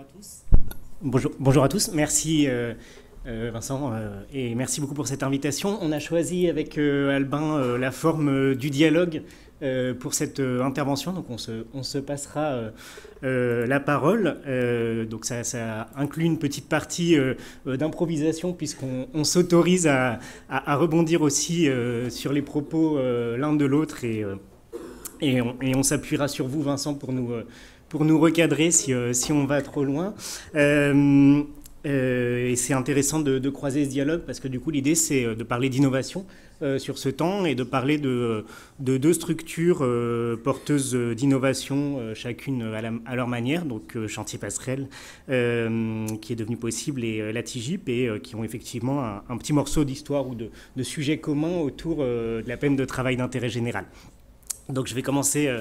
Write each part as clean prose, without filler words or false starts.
à tous. Bonjour à tous. Merci Vincent et merci beaucoup pour cette invitation. On a choisi avec Albin la forme du dialogue pour cette intervention. Donc on se passera la parole. Donc ça inclut une petite partie d'improvisation puisqu'on s'autorise à rebondir aussi sur les propos l'un de l'autre et on s'appuiera sur vous, Vincent, pour nous recadrer si on va trop loin. Et c'est intéressant de croiser ce dialogue parce que du coup l'idée c'est de parler d'innovation sur ce temps et de parler de deux structures porteuses d'innovation chacune à leur manière, donc Chantier Passerelle qui est devenu possible et la TIGIP et qui ont effectivement un petit morceau d'histoire ou de sujets communs autour de la peine de travail d'intérêt général. Donc je vais commencer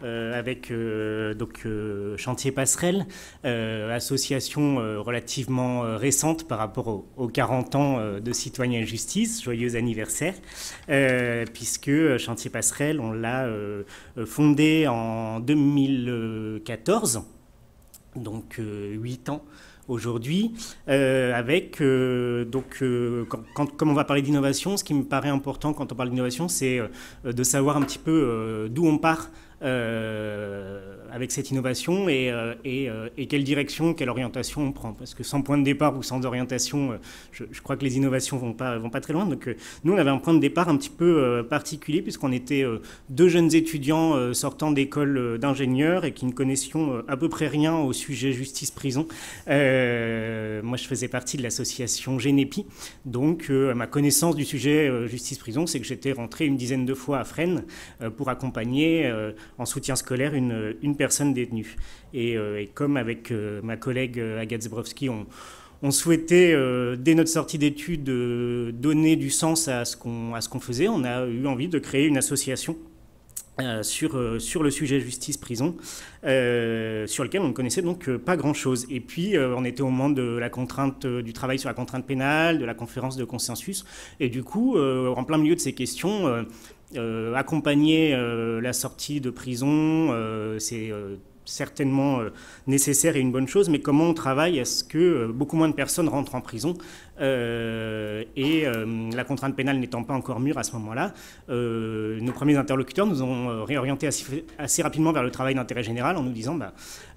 avec Chantier Passerelle, association relativement récente par rapport aux 40 ans de Citoyens et Justice, joyeux anniversaire, puisque Chantier Passerelle, on l'a fondé en 2014, donc 8 ans aujourd'hui, comme on va parler d'innovation, ce qui me paraît important quand on parle d'innovation, c'est de savoir un petit peu d'où on part avec cette innovation et quelle direction, quelle orientation on prend. Parce que sans point de départ ou sans orientation, je crois que les innovations vont pas très loin. Donc nous, on avait un point de départ un petit peu particulier puisqu'on était deux jeunes étudiants sortant d'écoles d'ingénieurs et qui ne connaissions à peu près rien au sujet justice-prison. Moi, je faisais partie de l'association Génépi. Donc ma connaissance du sujet justice-prison, c'est que j'étais rentré une dizaine de fois à Fresnes pour accompagner en soutien scolaire une personne détenue. Et comme avec ma collègue Agathe Zebrowski, on souhaitait, dès notre sortie d'études, donner du sens à ce qu'on faisait. On a eu envie de créer une association sur le sujet justice-prison, sur lequel on ne connaissait donc pas grand-chose. Et puis, on était au moment de la contrainte, du travail sur la contrainte pénale, de la conférence de consensus. Et du coup, en plein milieu de ces questions, accompagner la sortie de prison, c'est certainement nécessaire et une bonne chose, mais comment on travaille à ce que beaucoup moins de personnes rentrent en prison et la contrainte pénale n'étant pas encore mûre à ce moment-là, nos premiers interlocuteurs nous ont réorienté assez rapidement vers le travail d'intérêt général en nous disant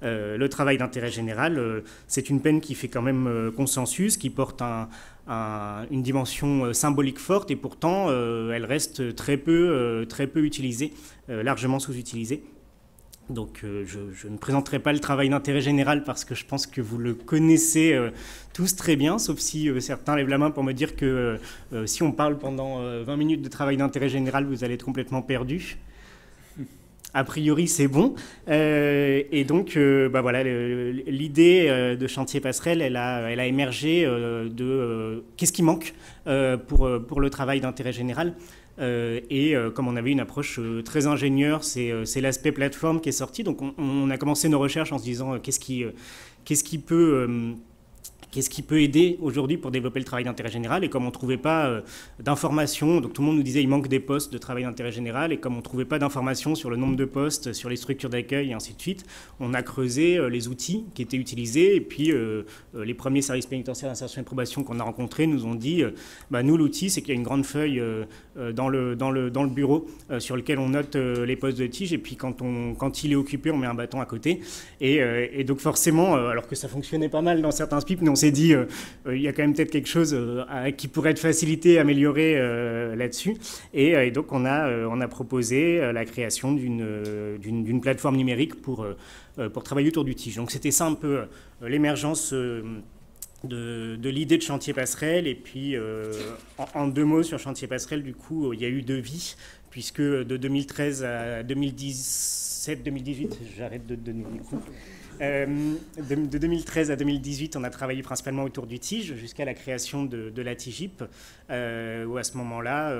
le travail d'intérêt général, c'est une peine qui fait quand même consensus, qui porte une dimension symbolique forte et pourtant elle reste très peu utilisée, largement sous-utilisée. Donc je ne présenterai pas le travail d'intérêt général parce que je pense que vous le connaissez tous très bien, sauf si certains lèvent la main pour me dire que si on parle pendant 20 minutes de travail d'intérêt général, vous allez être complètement perdu. A priori, c'est bon. Et donc, voilà, l'idée de Chantier Passerelle, elle a émergé de qu'est-ce qui manque pour le travail d'intérêt général. Comme on avait une approche très ingénieure, c'est l'aspect plateforme qui est sorti. Donc on a commencé nos recherches en se disant qu'est-ce qui peut aider aujourd'hui pour développer le travail d'intérêt général. Et comme on ne trouvait pas d'informations, donc tout le monde nous disait il manque des postes de travail d'intérêt général, et comme on ne trouvait pas d'informations sur le nombre de postes, sur les structures d'accueil et ainsi de suite, on a creusé les outils qui étaient utilisés. Et puis les premiers services pénitentiaires d'insertion et de probation qu'on a rencontrés nous ont dit nous, l'outil, c'est qu'il y a une grande feuille dans le bureau sur lequel on note les postes de tige, et puis quand il est occupé, on met un bâton à côté. Et donc forcément, alors que ça fonctionnait pas mal dans certains SPIP, mais on s'est dit il y a quand même peut-être quelque chose qui pourrait être facilité, amélioré là-dessus. Et donc on a proposé la création d'une plateforme numérique pour travailler autour du tige. Donc c'était ça un peu l'émergence de l'idée de Chantier Passerelle. Et puis en deux mots sur Chantier Passerelle, du coup il y a eu deux vies, puisque de 2013 à 2017-2018, j'arrête de donner le coup. De 2013 à 2018, on a travaillé principalement autour du tige jusqu'à la création de la TIGIP, où à ce moment-là,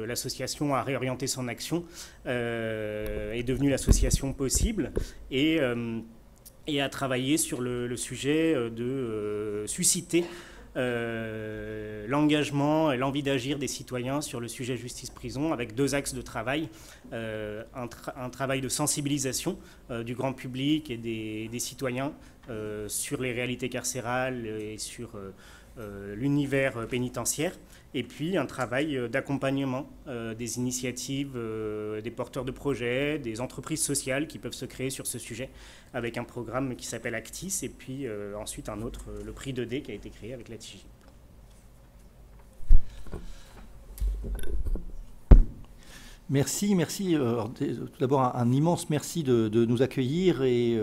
l'association a réorienté son action, est devenue l'association possible et a travaillé sur le sujet de susciter l'engagement et l'envie d'agir des citoyens sur le sujet justice-prison, avec 2 axes de travail. Un travail de sensibilisation du grand public et des citoyens sur les réalités carcérales et sur l'univers pénitentiaire, et puis un travail d'accompagnement des initiatives, des porteurs de projets, des entreprises sociales qui peuvent se créer sur ce sujet, avec un programme qui s'appelle Actis, et puis ensuite un autre, le prix 2D, qui a été créé avec la TIGIP. Merci, merci. Tout d'abord, un immense merci de nous accueillir, et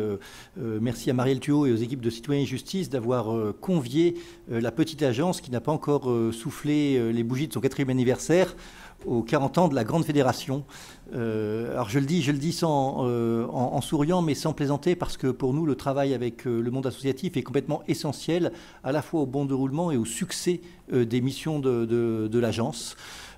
merci à Marielle Thuot et aux équipes de Citoyens et Justice d'avoir convié la petite agence qui n'a pas encore soufflé les bougies de son 4e anniversaire aux 40 ans de la Grande Fédération. Alors je le dis sans, en souriant, mais sans plaisanter, parce que pour nous, le travail avec le monde associatif est complètement essentiel, à la fois au bon déroulement et au succès des missions de l'agence.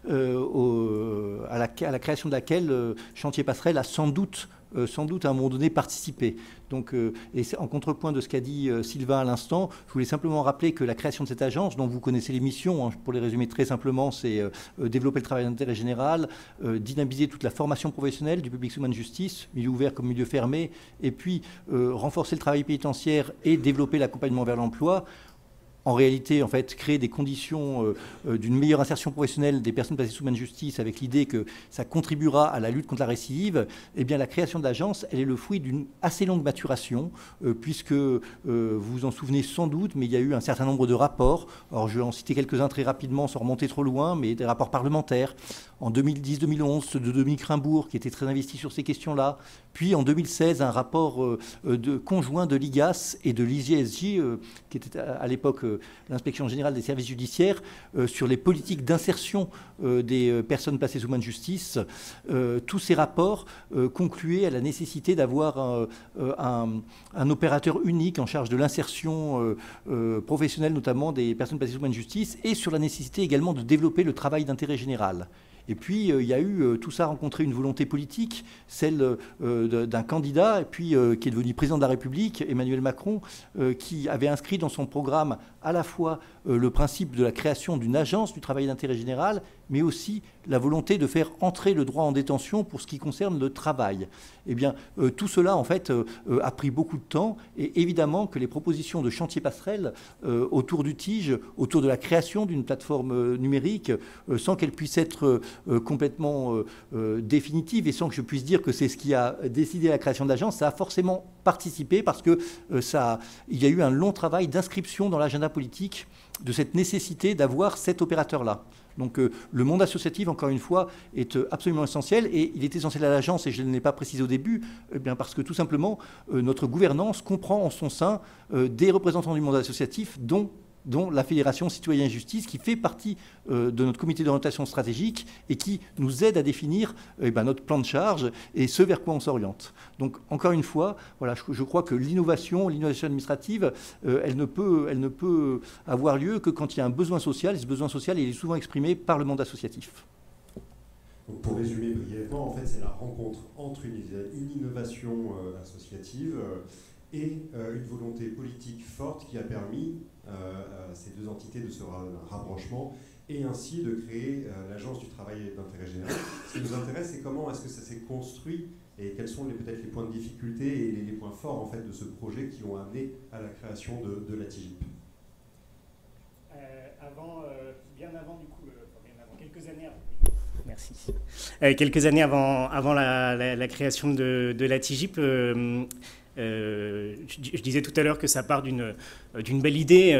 À la création de laquelle Chantier Passerelle a sans doute à un moment donné participé. Donc, et en contrepoint de ce qu'a dit Sylvain à l'instant, je voulais simplement rappeler que la création de cette agence, dont vous connaissez les missions, hein, pour les résumer très simplement, c'est développer le travail d'intérêt général, dynamiser toute la formation professionnelle du public sous main de justice, milieu ouvert comme milieu fermé, et puis renforcer le travail pénitentiaire et développer l'accompagnement vers l'emploi. En réalité, en fait, créer des conditions d'une meilleure insertion professionnelle des personnes placées sous main de justice, avec l'idée que ça contribuera à la lutte contre la récidive. Eh bien, la création de l'agence, elle est le fruit d'une assez longue maturation, puisque vous vous en souvenez sans doute, mais il y a eu un certain nombre de rapports. Alors, je vais en citer quelques-uns très rapidement, sans remonter trop loin, mais des rapports parlementaires. En 2010-2011, de Dominique Rimbourg, qui était très investi sur ces questions-là. Puis, en 2016, un rapport conjoint de l'IGAS et de l'IGSJ, qui était à l'époque l'inspection générale des services judiciaires, sur les politiques d'insertion des personnes placées sous main de justice. Tous ces rapports concluaient à la nécessité d'avoir un opérateur unique en charge de l'insertion professionnelle, notamment des personnes placées sous main de justice, et sur la nécessité également de développer le travail d'intérêt général. Et puis, il y a eu, tout ça a rencontré une volonté politique, celle d'un candidat, et puis qui est devenu président de la République, Emmanuel Macron, qui avait inscrit dans son programme à la fois le principe de la création d'une agence du travail d'intérêt général, mais aussi la volonté de faire entrer le droit en détention pour ce qui concerne le travail. Eh bien, tout cela, en fait, a pris beaucoup de temps, et évidemment que les propositions de Chantier Passerelle autour du TIGE, autour de la création d'une plateforme numérique, sans qu'elle puisse être complètement définitive, et sans que je puisse dire que c'est ce qui a décidé la création de l'agence, ça a forcément participé, parce que il y a eu un long travail d'inscription dans l'agenda politique de cette nécessité d'avoir cet opérateur-là. Donc le monde associatif, encore une fois, est absolument essentiel, et il est essentiel à l'agence, et je ne l'ai pas précisé au début, bien parce que tout simplement, notre gouvernance comprend en son sein des représentants du monde associatif, dont la Fédération Citoyens et Justice, qui fait partie de notre comité d'orientation stratégique et qui nous aide à définir notre plan de charge et ce vers quoi on s'oriente. Donc, encore une fois, voilà, je crois que l'innovation administrative, elle ne peut avoir lieu que quand il y a un besoin social, et ce besoin social, il est souvent exprimé par le monde associatif. Donc, pour résumer brièvement, en fait, c'est la rencontre entre une innovation associative et une volonté politique forte qui a permis à ces deux entités de se rapprochement, et ainsi de créer l'Agence du travail d'intérêt général. Ce qui nous intéresse, c'est comment est-ce que ça s'est construit, et quels sont peut-être les points de difficulté et les points forts en fait, de ce projet qui ont amené à la création de la TIGIP. Bien avant, du coup, quelques années avant. Merci. Quelques années avant la création de la TIGIP, je disais tout à l'heure que ça part d'une belle idée,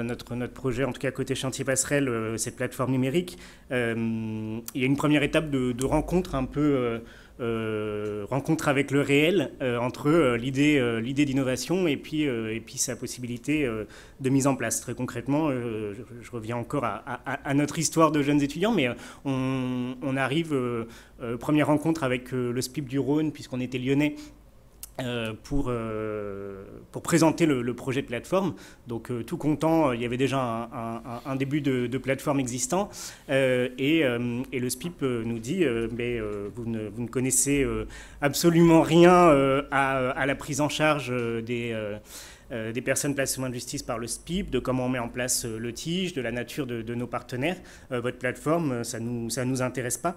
notre projet, en tout cas côté Chantier Passerelle, cette plateforme numérique. Il y a une première étape de rencontre, un peu rencontre avec le réel, entre l'idée d'innovation et puis sa possibilité de mise en place. Très concrètement, je reviens encore à notre histoire de jeunes étudiants, mais on arrive, première rencontre avec le SPIP du Rhône, puisqu'on était lyonnais, pour présenter le projet de plateforme. Donc tout content, il y avait déjà un début de plateforme existant, et le SPIP nous dit mais vous ne connaissez absolument rien à la prise en charge des personnes placées sous main de justice par le SPIP, de comment on met en place le TIGE, de la nature de nos partenaires. Votre plateforme, ça nous intéresse pas.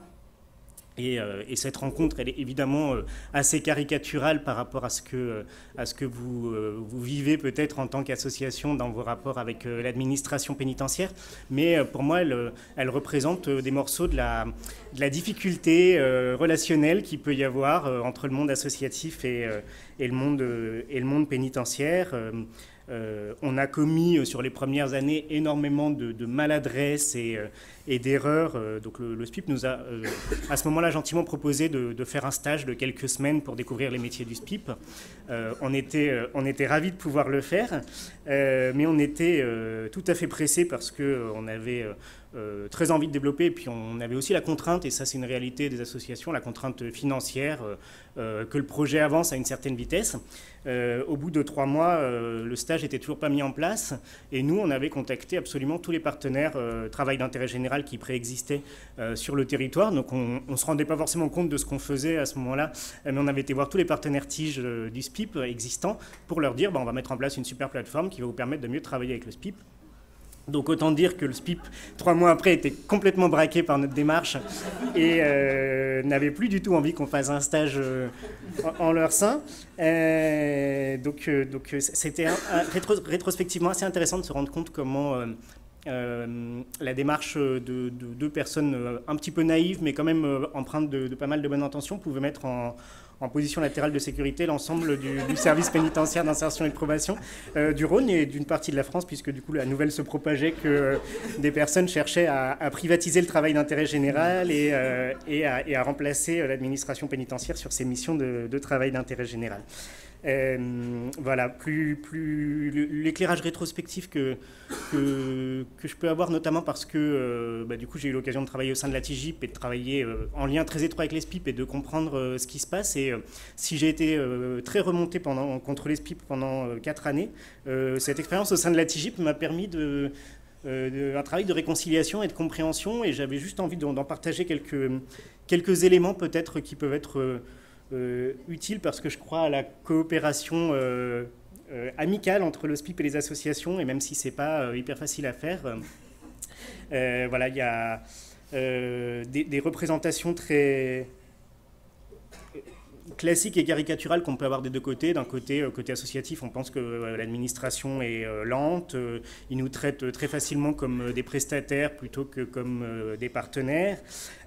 Et cette rencontre, elle est évidemment assez caricaturale par rapport à ce que vous vivez peut-être en tant qu'association dans vos rapports avec l'administration pénitentiaire. Mais pour moi, elle représente des morceaux de la difficulté relationnelle qu'il peut y avoir entre le monde associatif et le monde pénitentiaire. On a commis sur les premières années énormément de maladresses et d'erreurs. Donc le SPIP nous a à ce moment-là gentiment proposé de faire un stage de quelques semaines pour découvrir les métiers du SPIP. On était ravis de pouvoir le faire, mais on était tout à fait pressés parce qu'on avait très envie de développer, et puis on avait aussi la contrainte, et ça c'est une réalité des associations, la contrainte financière, que le projet avance à une certaine vitesse. Au bout de 3 mois, le stage n'était toujours pas mis en place, et nous on avait contacté absolument tous les partenaires travail d'intérêt général qui préexistaient sur le territoire. Donc on ne se rendait pas forcément compte de ce qu'on faisait à ce moment-là, mais on avait été voir tous les partenaires TIGE du SPIP existants pour leur dire on va mettre en place une super plateforme qui va vous permettre de mieux travailler avec le SPIP. Donc autant dire que le SPIP, 3 mois après, était complètement braqué par notre démarche et n'avait plus du tout envie qu'on fasse un stage en leur sein. Donc c'était rétrospectivement assez intéressant de se rendre compte comment la démarche de 2 personnes un petit peu naïves, mais quand même empreintes de pas mal de bonnes intentions, pouvait mettre en position latérale de sécurité l'ensemble du service pénitentiaire d'insertion et de probation du Rhône et d'une partie de la France, puisque du coup la nouvelle se propageait que des personnes cherchaient à privatiser le travail d'intérêt général et à remplacer l'administration pénitentiaire sur ses missions de travail d'intérêt général. Voilà, l'éclairage rétrospectif que je peux avoir, notamment parce que du coup j'ai eu l'occasion de travailler au sein de la TIGIP et de travailler en lien très étroit avec les SPIP et de comprendre ce qui se passe. Et si j'ai été très remonté contre les SPIP pendant 4 années, cette expérience au sein de la TIGIP m'a permis un travail de réconciliation et de compréhension, et j'avais juste envie d'en partager quelques éléments peut-être qui peuvent être utile, parce que je crois à la coopération amicale entre le SPIP et les associations, et même si c'est pas hyper facile à faire, voilà, il y a des représentations très classique et caricatural qu'on peut avoir des 2 côtés. D'un côté associatif, on pense que l'administration est lente, ils nous traitent très facilement comme des prestataires plutôt que comme des partenaires.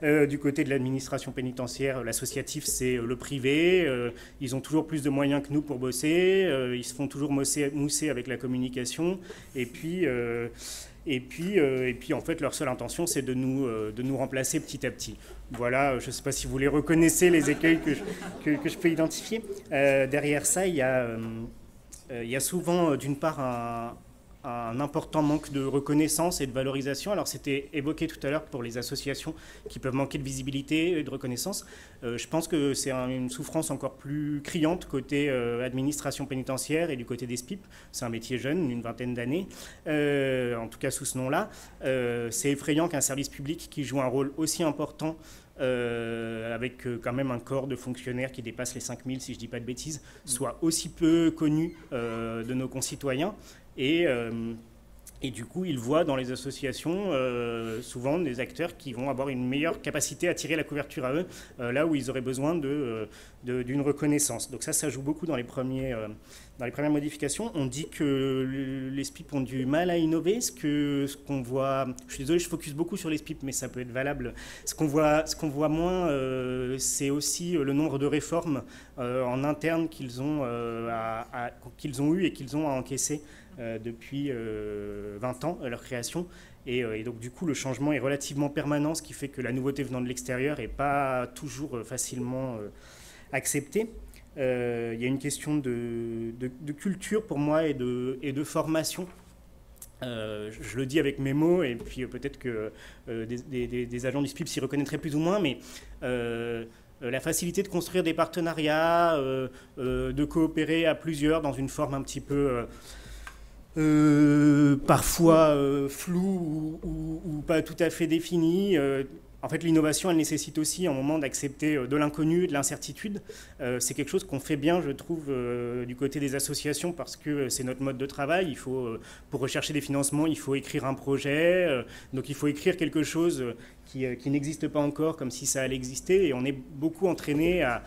Du côté de l'administration pénitentiaire, l'associatif c'est le privé, ils ont toujours plus de moyens que nous pour bosser, ils se font toujours mousser avec la communication, et puis en fait, leur seule intention, c'est de nous remplacer petit à petit. Voilà, je ne sais pas si vous les reconnaissez, les écueils que je peux identifier. Derrière ça, il y a souvent, d'une part, un important manque de reconnaissance et de valorisation. Alors, c'était évoqué tout à l'heure pour les associations qui peuvent manquer de visibilité et de reconnaissance. Je pense que c'est une souffrance encore plus criante côté administration pénitentiaire et du côté des SPIP. C'est un métier jeune, une 20aine d'années, en tout cas sous ce nom-là. C'est effrayant qu'un service public qui joue un rôle aussi important avec quand même un corps de fonctionnaires qui dépasse les 5000, si je ne dis pas de bêtises, soit aussi peu connu de nos concitoyens. Et du coup, ils voient dans les associations souvent des acteurs qui vont avoir une meilleure capacité à tirer la couverture à eux, là où ils auraient besoin d'une reconnaissance. Donc ça joue beaucoup dans les premières modifications. On dit que les SPIP ont du mal à innover, ce qu'on voit. Je suis désolé, je focus beaucoup sur les SPIP, mais ça peut être valable. Ce qu'on voit moins, c'est aussi le nombre de réformes en interne qu'ils ont eues et qu'ils ont à encaisser depuis 20 ans à leur création. Et donc du coup le changement est relativement permanent, ce qui fait que la nouveauté venant de l'extérieur n'est pas toujours facilement acceptée. Il y a une question de culture pour moi et de formation. Je le dis avec mes mots, et puis peut-être que des agents du SPIP s'y reconnaîtraient plus ou moins, mais la facilité de construire des partenariats, de coopérer à plusieurs dans une forme un petit peu parfois floue ou pas tout à fait définie, En fait, l'innovation, elle nécessite aussi un moment d'accepter de l'inconnu, de l'incertitude. C'est quelque chose qu'on fait bien, je trouve, du côté des associations, parce que c'est notre mode de travail. Il faut, pour rechercher des financements, il faut écrire un projet. Donc il faut écrire quelque chose qui n'existe pas encore, comme si ça allait exister. Et on est beaucoup entraîné à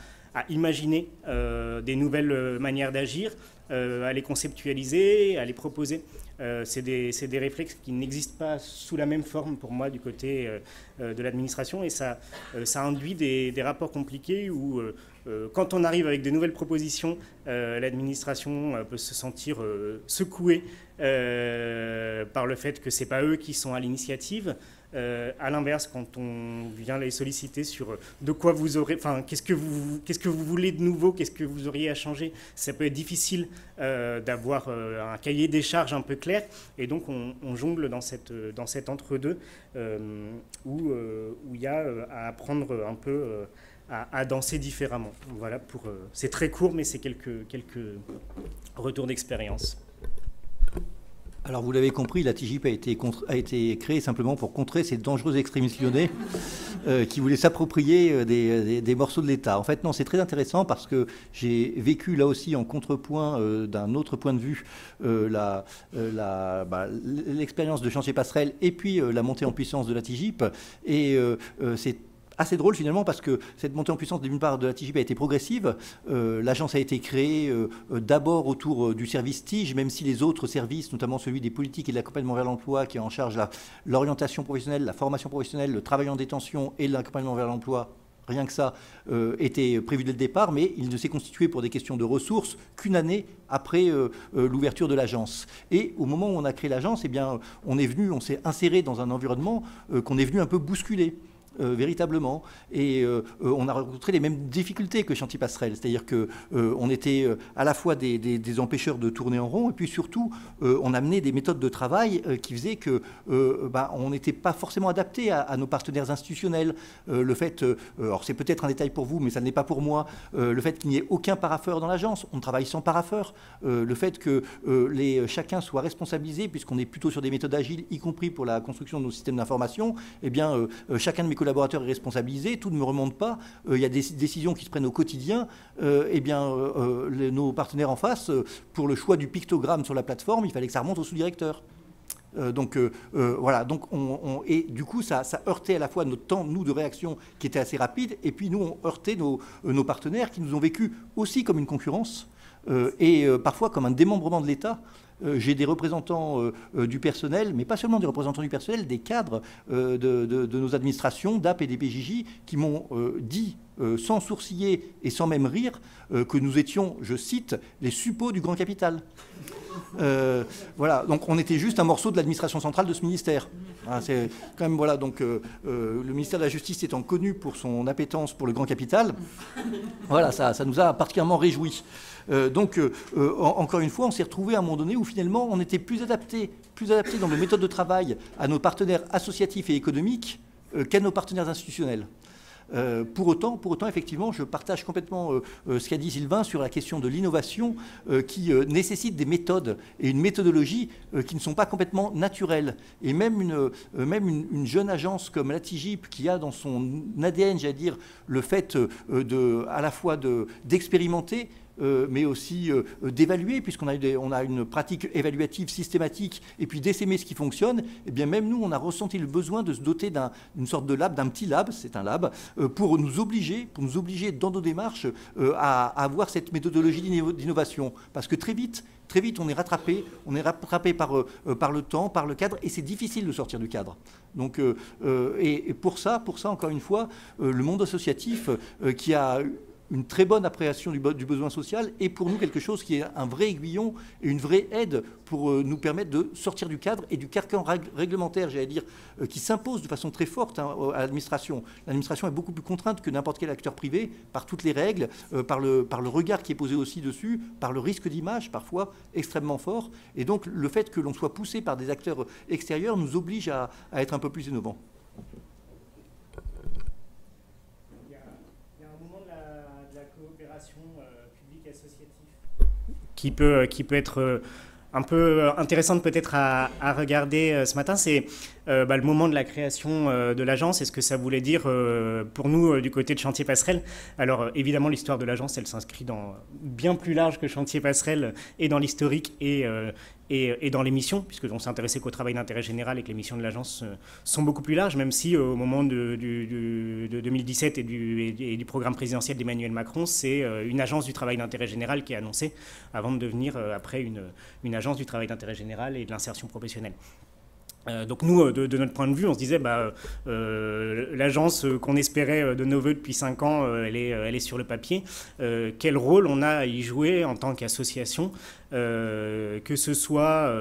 imaginer des nouvelles manières d'agir, à les conceptualiser, à les proposer. C'est des réflexes qui n'existent pas sous la même forme pour moi du côté de l'administration, et ça induit des rapports compliqués où quand on arrive avec de nouvelles propositions, l'administration peut se sentir secouée par le fait que ce n'est pas eux qui sont à l'initiative. À l'inverse, quand on vient les solliciter sur de quoi vous aurez, enfin, qu'est-ce que vous voulez de nouveau, qu'est-ce que vous auriez à changer, ça peut être difficile d'avoir un cahier des charges un peu clair, et donc on jongle dans cet entre-deux où il y a à apprendre un peu à danser différemment. Voilà, c'est très court, mais c'est quelques retours d'expérience. Alors vous l'avez compris, la TIGIP a été créée simplement pour contrer ces dangereux extrémistes lyonnais qui voulaient s'approprier des morceaux de l'État. En fait, non, c'est très intéressant parce que j'ai vécu là aussi en contrepoint d'un autre point de vue l'expérience de Chantier Passerelle et puis la montée en puissance de la TIGIP. Et c'est assez drôle finalement parce que cette montée en puissance d'une part de la TIGIP a été progressive. L'agence a été créée d'abord autour du service TIGE, même si les autres services, notamment celui des politiques et de l'accompagnement vers l'emploi, qui est en charge l'orientation professionnelle, la formation professionnelle, le travail en détention et l'accompagnement vers l'emploi, rien que ça, était prévu dès le départ, mais il ne s'est constitué pour des questions de ressources qu'une année après l'ouverture de l'agence. Et au moment où on a créé l'agence, eh bien, on s'est inséré dans un environnement qu'on est venu un peu bousculer. Véritablement, et on a rencontré les mêmes difficultés que Chantier Passerelle, c'est-à-dire qu'on était à la fois des empêcheurs de tourner en rond, et puis surtout on amenait des méthodes de travail qui faisaient que on n'était pas forcément adapté à nos partenaires institutionnels. Le fait, alors c'est peut-être un détail pour vous, mais ça ne l'est pas pour moi, le fait qu'il n'y ait aucun parapheur dans l'agence, on travaille sans parapheur, le fait que chacun soit responsabilisé, puisqu'on est plutôt sur des méthodes agiles, y compris pour la construction de nos systèmes d'information, eh bien chacun de mes collaborateurs est responsabilisé, tout ne me remonte pas, il y a des décisions qui se prennent au quotidien, nos partenaires en face, pour le choix du pictogramme sur la plateforme, il fallait que ça remonte au sous-directeur. Voilà, donc et du coup ça heurtait à la fois notre temps, nous, de réaction qui était assez rapide, et puis nous on heurtait nos partenaires qui nous ont vécu aussi comme une concurrence et parfois comme un démembrement de l'État. J'ai des représentants du personnel, mais pas seulement des représentants du personnel, des cadres de nos administrations, DAP et des PJJ, qui m'ont dit, sans sourciller et sans même rire, que nous étions, je cite, les suppôts du grand capital. Voilà, donc on était juste un morceau de l'administration centrale de ce ministère. Hein, c'est quand même, voilà, donc le ministère de la Justice étant connu pour son appétence pour le grand capital, voilà, ça nous a particulièrement réjouis. Encore une fois, on s'est retrouvé à un moment donné où finalement on était plus adapté dans nos méthodes de travail à nos partenaires associatifs et économiques qu'à nos partenaires institutionnels. Pour autant, effectivement, je partage complètement ce qu'a dit Sylvain sur la question de l'innovation qui nécessite des méthodes et une méthodologie qui ne sont pas complètement naturelles. Et même une jeune agence comme la TIGIP, qui a dans son ADN, j'allais dire, le fait à la fois d'expérimenter, mais aussi d'évaluer, puisqu'on a une pratique évaluative systématique, et puis d'essaimer ce qui fonctionne, et bien même nous, on a ressenti le besoin de se doter d'une sorte de lab, d'un petit lab, c'est un lab, pour nous obliger dans nos démarches à avoir cette méthodologie d'innovation. Parce que très vite, on est rattrapé par le temps, par le cadre, et c'est difficile de sortir du cadre. Donc, et pour ça, encore une fois, le monde associatif qui a une très bonne appréhension du besoin social est pour nous quelque chose qui est un vrai aiguillon et une vraie aide pour nous permettre de sortir du cadre et du carcan réglementaire, j'allais dire, qui s'impose de façon très forte à l'administration. L'administration est beaucoup plus contrainte que n'importe quel acteur privé par toutes les règles, par le regard qui est posé aussi dessus, par le risque d'image parfois extrêmement fort. Et donc le fait que l'on soit poussé par des acteurs extérieurs nous oblige à être un peu plus innovants. Public associatif qui peut être un peu intéressante peut-être à regarder ce matin, c'est le moment de la création de l'agence et ce que ça voulait dire pour nous du côté de Chantier Passerelle. Alors évidemment, l'histoire de l'agence, elle s'inscrit dans bien plus large que Chantier Passerelle et dans l'historique et dans les missions, puisqu'on s'est intéressé qu'au travail d'intérêt général et que les missions de l'agence sont beaucoup plus larges, même si au moment de 2017 et du programme présidentiel d'Emmanuel Macron, c'est une agence du travail d'intérêt général qui est annoncée avant de devenir après une agence du travail d'intérêt général et de l'insertion professionnelle. Donc nous, de notre point de vue, on se disait l'agence qu'on espérait de nos voeux depuis 5 ans, elle est sur le papier. Quel rôle on a à y jouer en tant qu'association, que ce soit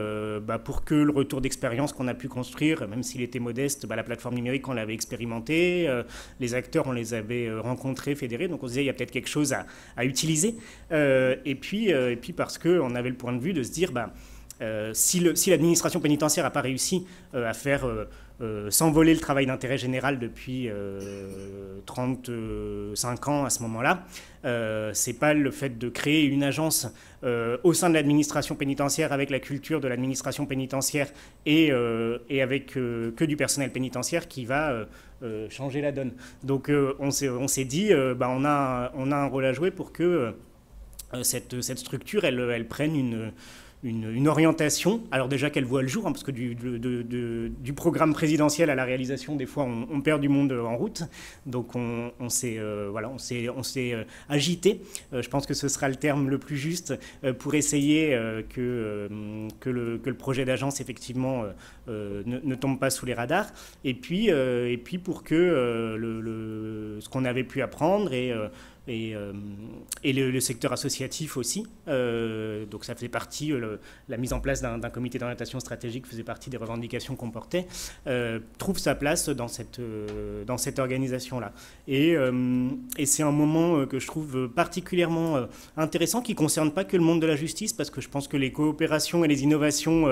pour que le retour d'expérience qu'on a pu construire, même s'il était modeste, la plateforme numérique, on l'avait expérimenté, les acteurs, on les avait rencontrés, fédérés, donc on se disait il y a peut-être quelque chose à utiliser. Et puis parce qu'on avait le point de vue de se dire si l'administration pénitentiaire n'a pas réussi à faire s'envoler le travail d'intérêt général depuis 35 ans à ce moment-là, c'est pas le fait de créer une agence au sein de l'administration pénitentiaire avec la culture de l'administration pénitentiaire et avec que du personnel pénitentiaire qui va changer la donne. Donc on s'est dit on a un rôle à jouer pour que cette structure elle prenne une orientation, alors déjà qu'elle voit le jour, parce que du programme présidentiel à la réalisation, des fois on perd du monde en route, donc on s'est agité, je pense que ce sera le terme le plus juste, pour essayer que le projet d'agence effectivement ne tombe pas sous les radars, et puis pour que ce qu'on avait pu apprendre et le secteur associatif aussi. Donc ça faisait partie, la mise en place d'un comité d'orientation stratégique faisait partie des revendications qu'on portait, trouve sa place dans cette organisation-là. Et c'est un moment que je trouve particulièrement intéressant, qui ne concerne pas que le monde de la justice, parce que je pense que les coopérations et les innovations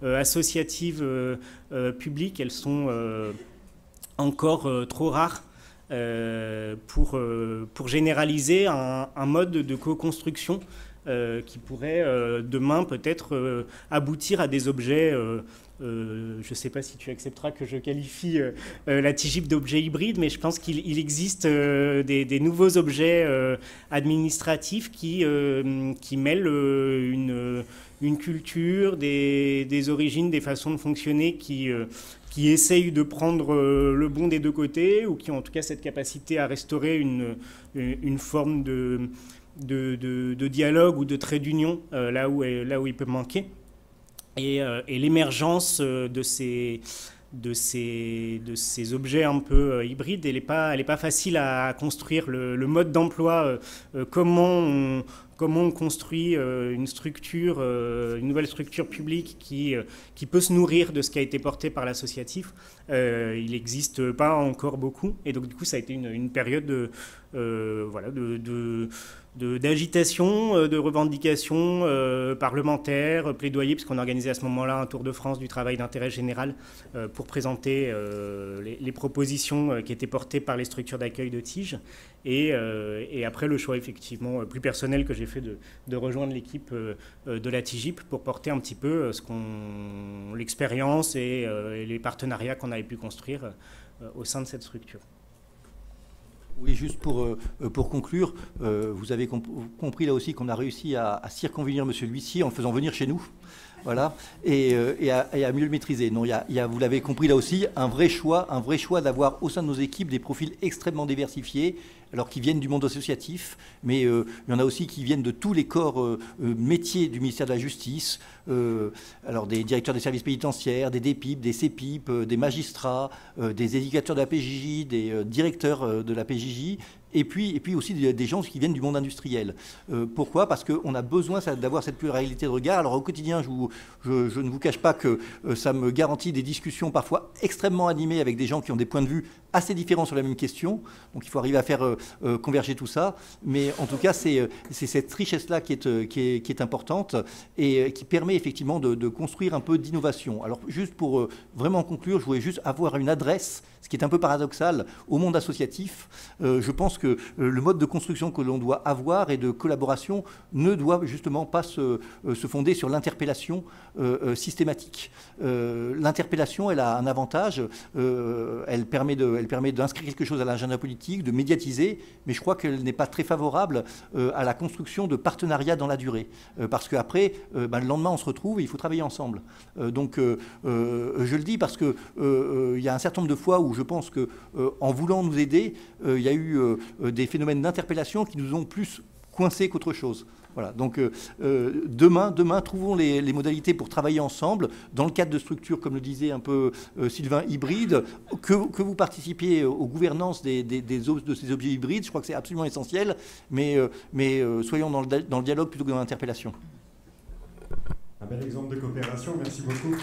associatives publiques, elles sont encore trop rares pour généraliser un mode de co-construction qui pourrait demain peut-être aboutir à des objets, je ne sais pas si tu accepteras que je qualifie la TIGIP d'objet hybride, mais je pense qu'il existe des nouveaux objets administratifs qui mêlent une culture, des origines, des façons de fonctionner qui essayent de prendre le bon des deux côtés, ou qui ont en tout cas cette capacité à restaurer une forme de dialogue ou de trait d'union là où il peut manquer. Et l'émergence de ces objets un peu hybrides, elle n'est pas facile à construire. Le mode d'emploi, comment on construit une nouvelle structure publique qui peut se nourrir de ce qui a été porté par l'associatif, il n'existe pas encore beaucoup. Et donc du coup, ça a été une période d'agitation, de revendications parlementaires, plaidoyer, puisqu'on organisait à ce moment-là un tour de France du travail d'intérêt général pour présenter les propositions qui étaient portées par les structures d'accueil de TIGE. Et après, le choix effectivement plus personnel que j'ai fait de rejoindre l'équipe de la TIGIP pour porter un petit peu l'expérience et les partenariats qu'on avait pu construire au sein de cette structure. Oui, juste pour conclure, vous avez compris là aussi qu'on a réussi à circonvenir M. l'huissier en le faisant venir chez nous. Voilà, et à mieux le maîtriser. Non, il y a, vous l'avez compris là aussi, un vrai choix d'avoir au sein de nos équipes des profils extrêmement diversifiés, alors qui viennent du monde associatif, mais il y en a aussi qui viennent de tous les corps métiers du ministère de la Justice, alors des directeurs des services pénitentiaires, des DPIP, des CEPIP, des magistrats, des éducateurs de la PJJ, des directeurs de la PJJ, et puis aussi des gens qui viennent du monde industriel. Pourquoi ? Parce qu'on a besoin d'avoir cette pluralité de regard. Alors au quotidien, je ne vous cache pas que ça me garantit des discussions parfois extrêmement animées avec des gens qui ont des points de vue assez différents sur la même question. Donc il faut arriver à faire converger tout ça. Mais en tout cas, c'est cette richesse-là qui est importante et qui permet effectivement de construire un peu d'innovation. Alors juste pour vraiment conclure, je voulais juste avoir une adresse ce qui est un peu paradoxal au monde associatif. Je pense que le mode de construction que l'on doit avoir et de collaboration ne doit justement pas se fonder sur l'interpellation systématique. L'interpellation, elle a un avantage, elle permet d'inscrire quelque chose à l'agenda politique, de médiatiser, mais je crois qu'elle n'est pas très favorable à la construction de partenariats dans la durée. Parce qu'après, le lendemain, on se retrouve et il faut travailler ensemble. Donc, je le dis parce que il y a un certain nombre de fois où je pense qu'en voulant nous aider, il y a eu des phénomènes d'interpellation qui nous ont plus coincés qu'autre chose. Voilà, donc demain, trouvons les modalités pour travailler ensemble dans le cadre de structures, comme le disait un peu Sylvain, hybrides, que vous participiez aux gouvernances de ces objets hybrides. Je crois que c'est absolument essentiel, mais soyons dans le dialogue plutôt que dans l'interpellation. Un bel exemple de coopération, merci beaucoup.